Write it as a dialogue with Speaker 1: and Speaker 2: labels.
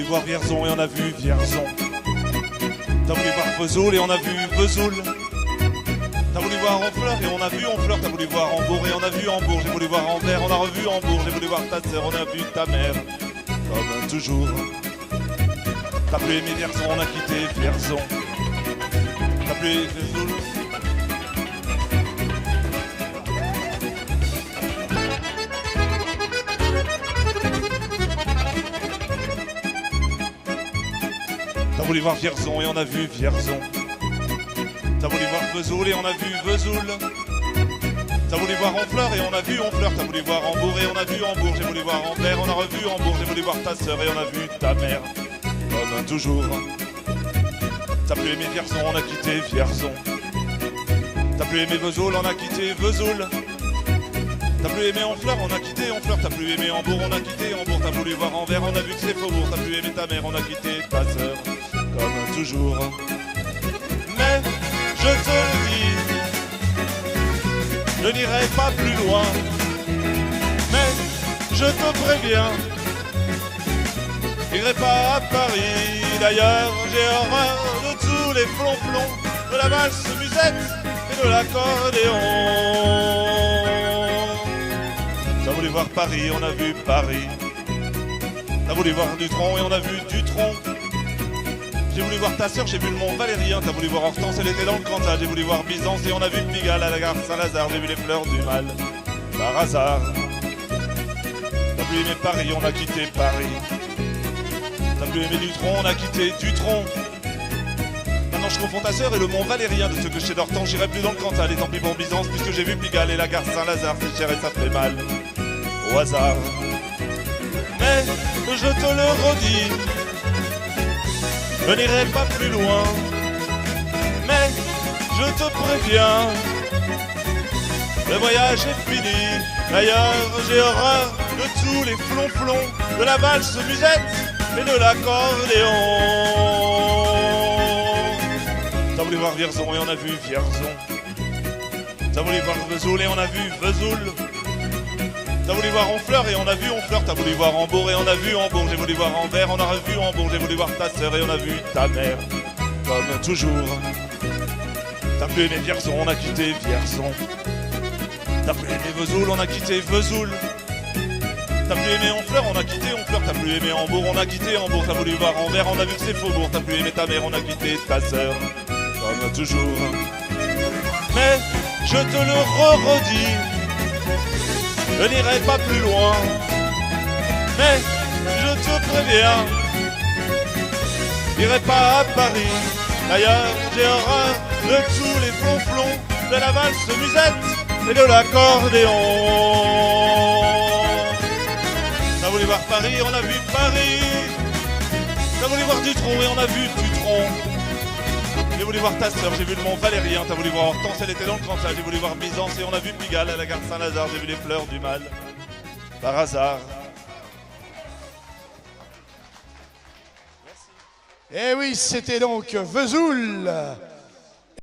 Speaker 1: voir Vierzon et on a vu Vierzon. T'as voulu voir Vesoul et on a vu Vesoul. T'as voulu voir Honfleur et on a vu Honfleur. T'as voulu voir Hambourg et on a vu Hambourg. J'ai voulu voir Anvers, on a revu Hambourg. J'ai voulu voir ta sœur, on a vu ta mère. Comme toujours. T'as plus aimé Vierzon, on a quitté Vierzon. T'as plus aimé Vesoul. T'as voulu voir Vierzon et on a vu Vierzon. T'as voulu voir Vesoul et on a vu Vesoul. T'as voulu voir Honfleur et on a vu Honfleur. T'as voulu voir Hambourg et on a vu Hambourg. J'ai voulu voir Anvers, on a revu Hambourg. J'ai voulu voir ta sœur et on a vu ta mère. Comme toujours. T'as plus aimé Vierzon, on a quitté Vierzon. T'as plus aimé Vesoul, on a quitté Vesoul. T'as plus aimé Honfleur, on a quitté Honfleur. T'as plus aimé Hambourg, on a quitté Hambourg. T'as voulu voir Anvers, on a vu que c'est Faubourg. T'as plus aimé ta mère, on a quitté ta sœur. Comme toujours. Mais je te le dis, je n'irai pas plus loin. Mais je te préviens, j'irai pas à Paris. D'ailleurs, j'ai horreur de tous les flonflons, de la valse musette et de l'accordéon. T'as voulu voir Paris, on a vu Paris. T'as voulu voir Dutronc et on a vu Dutronc. J'ai voulu voir ta sœur, j'ai vu le Mont Valérien. T'as voulu voir Hortense, elle était dans le Cantal. J'ai voulu voir Byzance et on a vu le Pigalle à la gare Saint-Lazare. J'ai vu les fleurs du mal, par hasard. T'as voulu aimer Paris, on a quitté Paris. T'as voulu aimer Dutronc, on a quitté Dutronc. Maintenant je confonds ta sœur et le Mont Valérien. De ce que je sais d'Hortense, j'irai plus dans le Cantal. Et tant pis pour Byzance, puisque j'ai vu Pigalle et la gare Saint-Lazare. C'est cher et ça fait mal, au hasard. Mais je te le redis, je n'irai pas plus loin, mais je te préviens, le voyage est fini. D'ailleurs, j'ai horreur de tous les flonflons, de la valse musette et de l'accordéon. T'as voulu voir Vierzon et on a vu Vierzon. T'as voulu voir Vesoul et on a vu Vesoul. T'as voulu voir Honfleur et on a vu Honfleur. T'as voulu voir Hambourg et on a vu Hambourg. J'ai voulu voir Anvers, on a revu Hambourg. J'ai voulu voir ta sœur et on a vu ta mère. Comme toujours. T'as plus aimé Vierzon, on a quitté Vierzon. T'as plus aimé Vesoul, on a quitté Vesoul. T'as plus aimé Honfleur, on a quitté Honfleur. T'as plus aimé Hambourg, on a quitté Hambourg. T'as voulu voir Anvers, on a vu que c'est Faubourg. T'as plus aimé ta mère, on a quitté ta sœur. Comme toujours. Mais je te le redis, je n'irai pas plus loin, mais je te préviens, j'irai pas à Paris. D'ailleurs, j'ai horreur de tous les flonflons, de la valse musette et de l'accordéon. T'as voulu voir Paris, on a vu Paris. T'as voulu voir Dutronc et on a vu Dutronc. J'ai voulu voir ta sœur, j'ai vu le Mont Valérien. T'as voulu voir Hortense, elle était dans le Cantal. J'ai voulu voir Byzance et on a vu Pigalle à la gare Saint-Lazare. J'ai vu les fleurs du mal, par hasard.
Speaker 2: Eh oui, c'était donc Vesoul